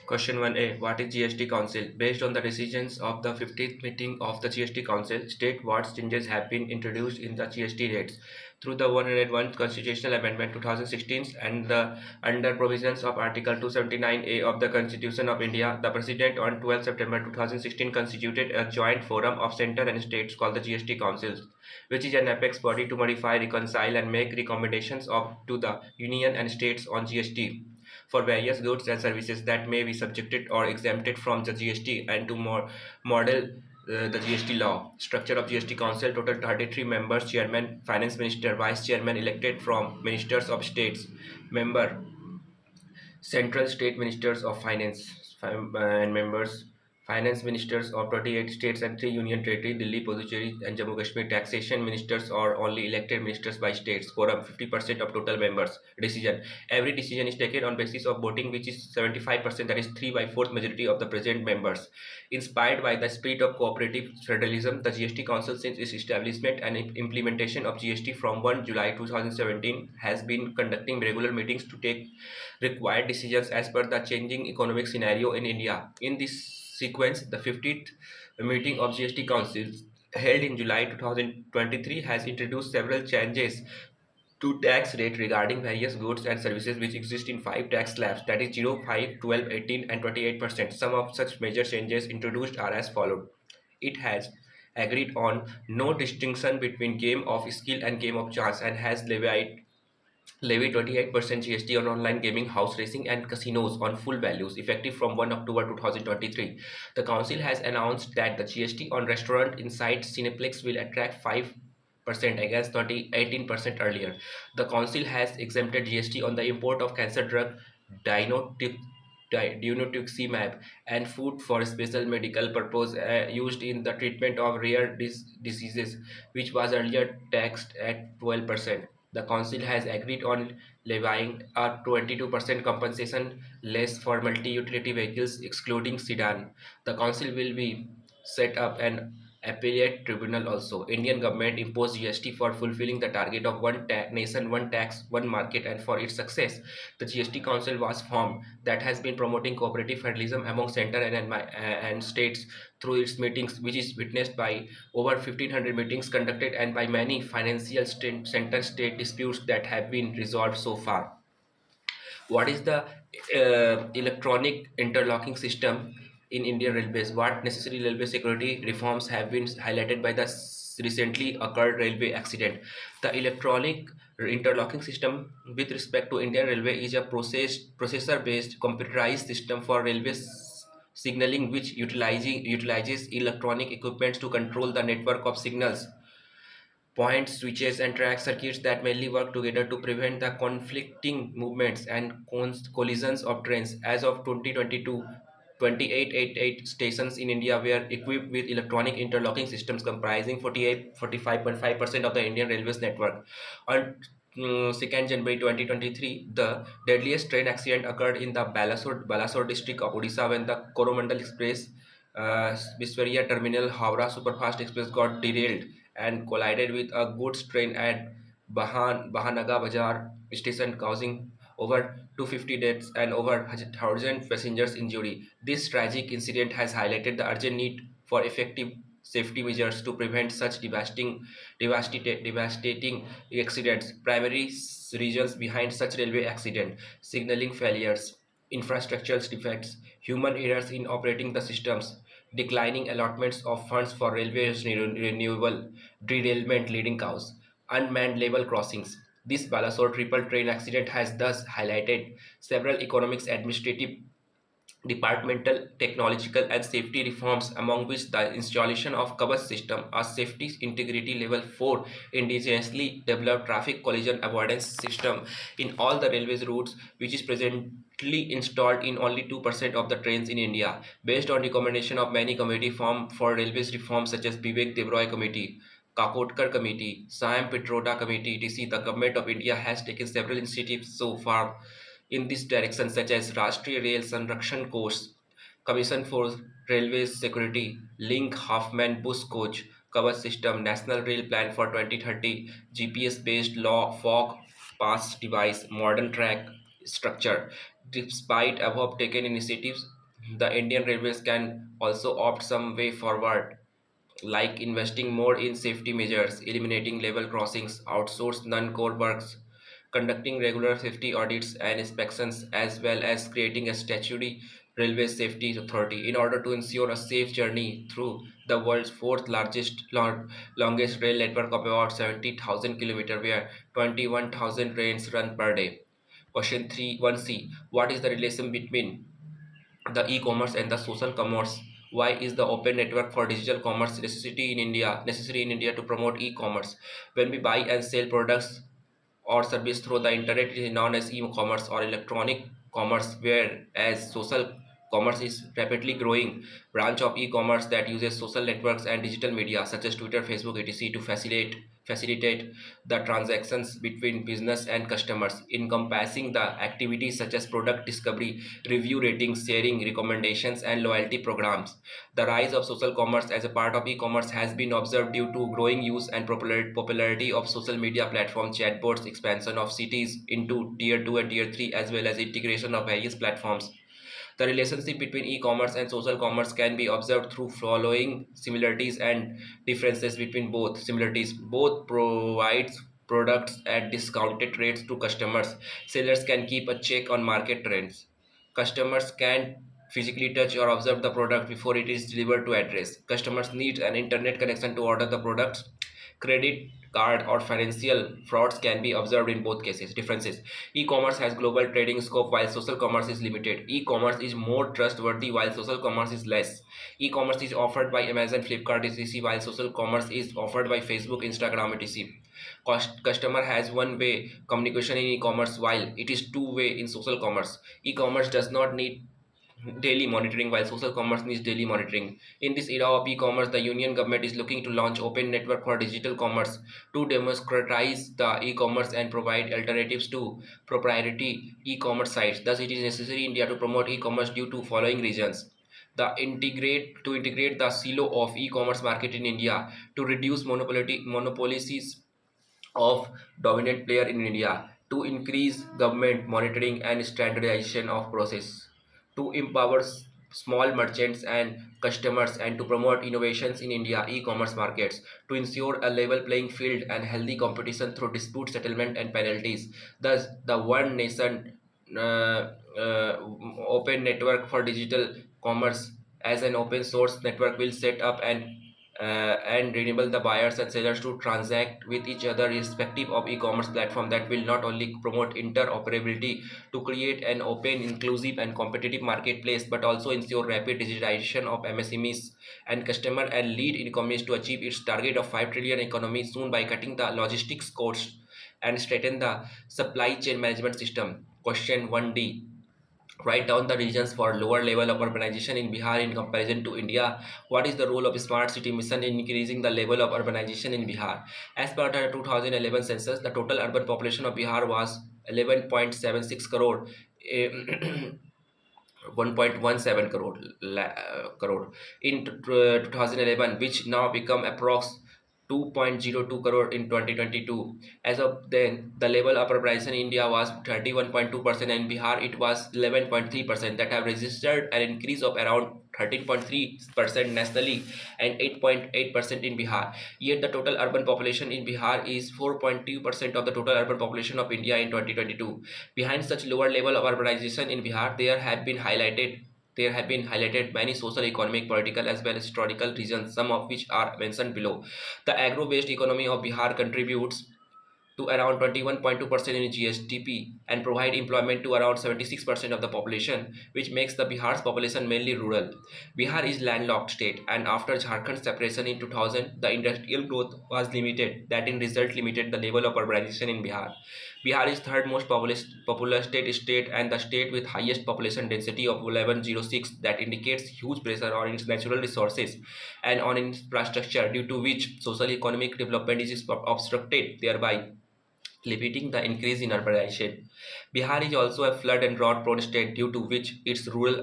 Question 1A. What is GST Council? Based on the decisions of the 15th meeting of the GST Council, state what changes have been introduced in the GST rates through the 101st Constitutional Amendment 2016 and the under provisions of Article 279A of the Constitution of India. The President on 12 September 2016 constituted a joint forum of center and states called the GST Council, which is an apex body to modify, reconcile, and make recommendations to the Union and states on GST for various goods and services that may be subjected or exempted from the GST and to model the GST law. Structure of GST Council: total 33 members, chairman, finance minister, vice chairman elected from ministers of states, member, central state ministers of finance and members, finance ministers of 28 states and 3 union territories, Delhi, Puducherry, and Jammu Kashmir. Taxation ministers are only elected ministers by states. Quorum 50% of total members. Decision: every decision is taken on basis of voting, which is 75%, that is 3 by 4th majority of the present members. Inspired by the spirit of cooperative federalism, the GST Council, since its establishment and implementation of GST from 1 July 2017, has been conducting regular meetings to take required decisions as per the changing economic scenario in India. In this sequence, the 50th meeting of GST Council held in July 2023 has introduced several changes to tax rate regarding various goods and services which exist in 5 tax slabs, that is 0, 5, 12, 18, and 28%. Some of such major changes introduced are as followed. It has agreed on no distinction between game of skill and game of chance and has levied 28% GST on online gaming, house racing, and casinos on full values effective from 1 October 2023. The council has announced that the GST on restaurant inside Cineplex will attract 5% against 18% earlier. The council has exempted GST on the import of cancer drug dinutuximab and food for special medical purpose used in the treatment of rare diseases, which was earlier taxed at 12%. The council has agreed on levying a 22% compensation less for multi-utility vehicles, excluding sedan. The council will be set up an appellate tribunal also. Indian government imposed GST for fulfilling the target of nation, one tax, one market, and for its success, the GST Council was formed that has been promoting cooperative federalism among center and states through its meetings, which is witnessed by over 1500 meetings conducted and by many financial center state disputes that have been resolved so far. What is the electronic interlocking system in Indian Railways? What necessary railway security reforms have been highlighted by the recently occurred railway accident? The electronic interlocking system with respect to Indian Railway is a processor-based computerized system for railways signaling which utilizes electronic equipment to control the network of signals, point switches, and track circuits that mainly work together to prevent the conflicting movements and collisions of trains. As of 2022, 2888 stations in India were equipped with electronic interlocking systems comprising 45.5% of the Indian Railways network. On 2nd January 2023, the deadliest train accident occurred in the Balasore district of Odisha when the Coromandel Express Biswaria Terminal Howrah Superfast Express got derailed and collided with a goods train at Bahanaga Bazaar station, causing over 250 deaths and over 1,000 passengers injury. This tragic incident has highlighted the urgent need for effective safety measures to prevent such devastating accidents. Primary reasons behind such railway accident: signaling failures, infrastructural defects, human errors in operating the systems, declining allotments of funds for railways renewal, derailment leading cause, unmanned level crossings. This Balasore triple train accident has thus highlighted several economics, administrative, departmental, technological, and safety reforms, among which the installation of Kavach system, a safety integrity level 4 indigenously developed traffic collision avoidance system in all the railways routes, which is presently installed in only 2% of the trains in India. Based on recommendation of many committee formed for railways reform such as Vivek Devroy Committee, Kakotkar Committee, Sam Pitroda Committee, etc., the Government of India has taken several initiatives so far in this direction, such as Rashtriya Rail Sanrakshan Course, Commission for Railways Security, Link Halfman Bus Coach, Cover System, National Rail Plan for 2030, GPS-based law, fog pass device, modern track structure. Despite above taken initiatives, the Indian Railways can also opt some way forward, like investing more in safety measures, eliminating level crossings, outsource non-core works, conducting regular safety audits and inspections, as well as creating a statutory railway safety authority in order to ensure a safe journey through the world's fourth longest rail network of about 70,000 kilometers, where 21,000 trains run per day. Question 3 1C. What is the relation between the e-commerce and the social commerce? Why is the open network for digital commerce necessary in India to promote e-commerce? When we buy and sell products or service through the internet, it is known as e-commerce or electronic commerce, whereas social commerce is rapidly growing branch of e-commerce that uses social networks and digital media such as Twitter, Facebook, etc. to facilitate the transactions between business and customers, encompassing the activities such as product discovery, review ratings, sharing, recommendations, and loyalty programs. The rise of social commerce as a part of e-commerce has been observed due to growing use and popularity of social media platforms, chatbots, expansion of cities into tier 2 and tier 3, as well as integration of various platforms. The relationship between e-commerce and social commerce can be observed through following similarities and differences between both. Similarities: both provides products at discounted rates to customers. Sellers can keep a check on market trends. Customers can physically touch or observe the product before it is delivered to address. Customers need an internet connection to order the products. Credit card or financial frauds can be observed in both cases. Differences: e-commerce has global trading scope while social commerce is limited. E-commerce is more trustworthy while social commerce is less. E-commerce is offered by Amazon, Flipkart, etc., while social commerce is offered by Facebook, Instagram, etc. Customer has one-way communication in e-commerce while it is two-way in social commerce. E-commerce does not need daily monitoring while social commerce needs daily monitoring. In this era of e-commerce, the union government is looking to launch open network for digital commerce to democratize the e-commerce and provide alternatives to proprietary e-commerce sites. Thus, it is necessary in India to promote e-commerce due to following reasons: integrate the silo of e-commerce market in India, to reduce monopolies of dominant player in India, to increase government monitoring and standardization of process, to empower small merchants and customers, and to promote innovations in India e-commerce markets, to ensure a level playing field and healthy competition through dispute settlement and penalties. Thus, the One Nation uh, uh, open network for digital commerce as an open source network will set up and enable the buyers and sellers to transact with each other irrespective of e-commerce platform, that will not only promote interoperability to create an open, inclusive, and competitive marketplace, but also ensure rapid digitization of MSMEs and customer, and lead economies to achieve its target of 5 trillion economy soon by cutting the logistics costs and strengthen the supply chain management system. Question 1D. Write down the regions for lower level of urbanization in Bihar in comparison to India. What is the role of smart city mission in increasing the level of urbanization in Bihar? As per the 2011 census, the total urban population of Bihar was 11.76 crore. eh, 1.17 crore in 2011, which now become approx 2.02 crore in 2022. As of then, the level of urbanization in India was 31.2%, and Bihar it was 11.3%, that have registered an increase of around 13.3% nationally and 8.8% in Bihar. Yet the total urban population in Bihar is 4.2% of the total urban population of India in 2022. Behind such lower level of urbanization in Bihar, there have been highlighted many social, economic, political, as well as historical reasons, some of which are mentioned below. The agro-based economy of Bihar contributes to around 21.2% in GSDP and provide employment to around 76% of the population, which makes the Bihar's population mainly rural. Bihar is landlocked state, and after Jharkhand's separation in 2000, the industrial growth was limited. That in result limited the level of urbanization in Bihar. Bihar is third most populous state and the state with highest population density of 1106. That indicates huge pressure on its natural resources and on infrastructure, due to which social economic development is obstructed, thereby limiting the increase in urbanization. Bihar is also a flood and drought prone state, due to which its rural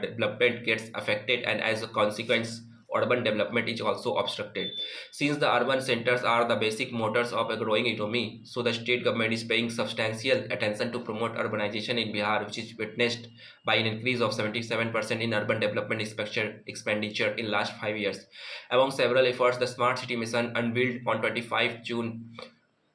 development gets affected, and as a consequence, urban development is also obstructed. Since the urban centers are the basic motors of a growing economy, so the state government is paying substantial attention to promote urbanization in Bihar, which is witnessed by an increase of 77% in urban development expenditure in last 5 years. Among several efforts, the Smart City Mission unveiled on 25 June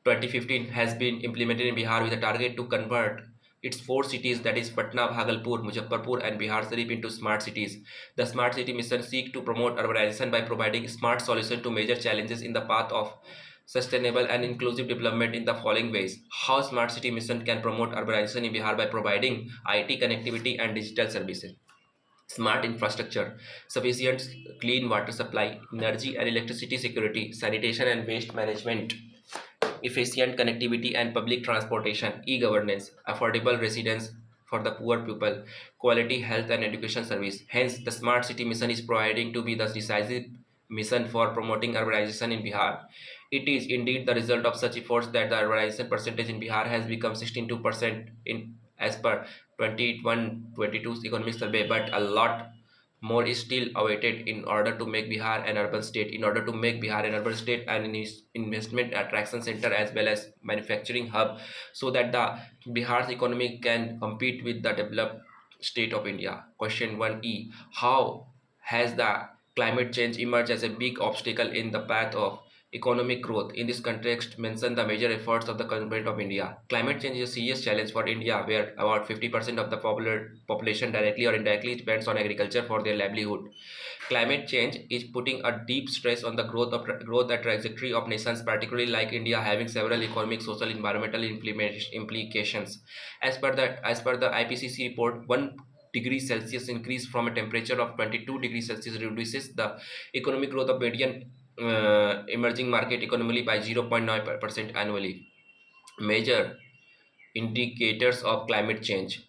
2015 has been implemented in Bihar with a target to convert its four cities, that is Patna, Bhagalpur, Muzaffarpur and Bihar Sharif, into smart cities. The Smart City Mission seeks to promote urbanization by providing smart solutions to major challenges in the path of sustainable and inclusive development in the following ways. How Smart City Mission can promote urbanization in Bihar by providing IT connectivity and digital services. Smart infrastructure, sufficient clean water supply, energy and electricity security, sanitation and waste management, efficient connectivity and public transportation, e-governance, affordable residence for the poor people, quality health and education service. Hence, the Smart City Mission is providing to be the decisive mission for promoting urbanization in Bihar. It is indeed the result of such efforts that the urbanization percentage in Bihar has become 16% in as per 21-22 economic survey, but a lot more is still awaited in order to make Bihar an urban state. In order to make Bihar an urban state and an investment attraction center as well as manufacturing hub, so that the Bihar's economy can compete with the developed state of India. Question 1E: how has the climate change emerged as a big obstacle in the path of economic growth? In this context, mention the major efforts of the government of India. Climate change is a serious challenge for India, where about 50% of the population directly or indirectly depends on agriculture for their livelihood. Climate change is putting a deep stress on the growth and trajectory of nations, particularly like India, having several economic, social, environmental implications. As per the IPCC report, 1 degree Celsius increase from a temperature of 22 degrees Celsius reduces the economic growth of median emerging market economy by 0.9% annually. Major indicators of climate change: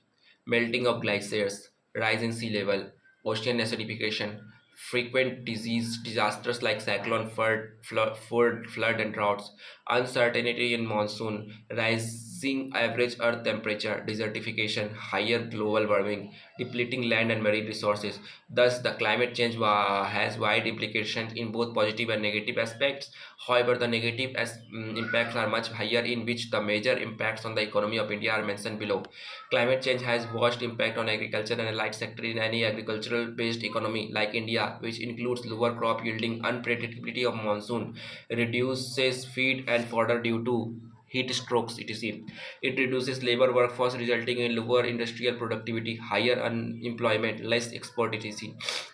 melting of glaciers, rise in sea level, ocean acidification, frequent disasters like cyclone, flood and droughts, uncertainty in monsoon, rising average earth temperature, desertification, higher global warming, depleting land and marine resources. Thus, the climate change has wide implications in both positive and negative aspects. However, the negative impacts are much higher, in which the major impacts on the economy of India are mentioned below. Climate change has vast impact on agriculture and allied sector in any agricultural based economy like India, which includes lower crop yielding, unpredictability of monsoon, reduces feed and fodder due to heat strokes, etc. It reduces labor workforce, resulting in lower industrial productivity, higher unemployment, less export, etc.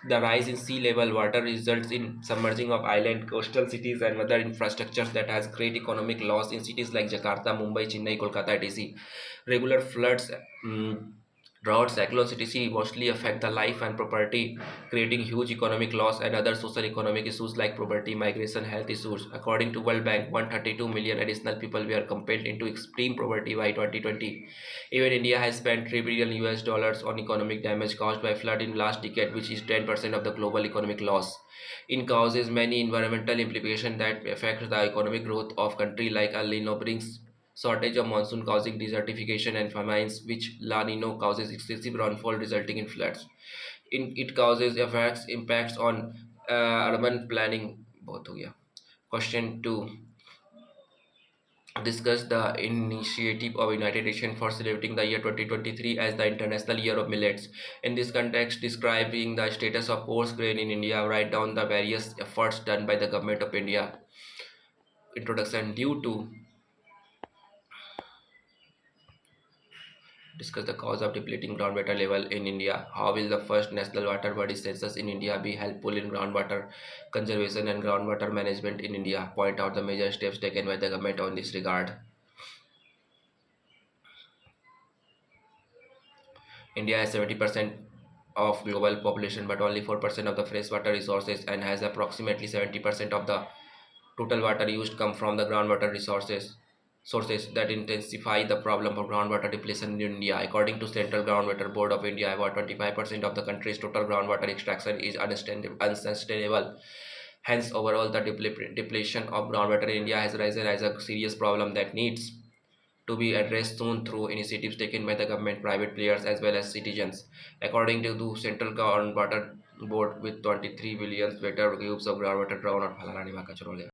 The rise in sea level water results in submerging of island, coastal cities and other infrastructures that has great economic loss in cities like Jakarta, Mumbai, Chennai, Kolkata, etc. Regular floods, droughts, cyclones, etc. mostly affect the life and property, creating huge economic loss and other social economic issues like poverty, migration, health issues. According to World Bank, 132 million additional people were compelled into extreme poverty by 2020. Even India has spent 3 billion US dollars on economic damage caused by flood in last decade, which is 10% of the global economic loss. It causes many environmental implications that affect the economic growth of country like El Nino brings shortage of monsoon causing desertification and famines, which La Nino causes excessive rainfall resulting in floods. It causes effects impacts on urban planning. Both हो गया. Question 2: discuss the initiative of United Nations for celebrating the year 2023 as the International Year of Millets. In this context, describing the status of coarse grain in India, write down the various efforts done by the government of India. Introduction: due to discuss the cause of depleting groundwater level in India. How will the first national water body census in India be helpful in groundwater conservation and groundwater management in India? Point out the major steps taken by the government on this regard. India has 70% of global population but only 4% of the freshwater resources, and has approximately 70% of the total water used come from the groundwater sources that intensify the problem of groundwater depletion in India. According to Central Groundwater Board of India, about 25% of the country's total groundwater extraction is unsustainable. Hence, overall, the depletion of groundwater in India has risen as a serious problem that needs to be addressed soon through initiatives taken by the government, private players, as well as citizens. According to the Central Groundwater boat with 23 billion square cubes of groundwater drowned और फलाना ढिमाका चुन हो गया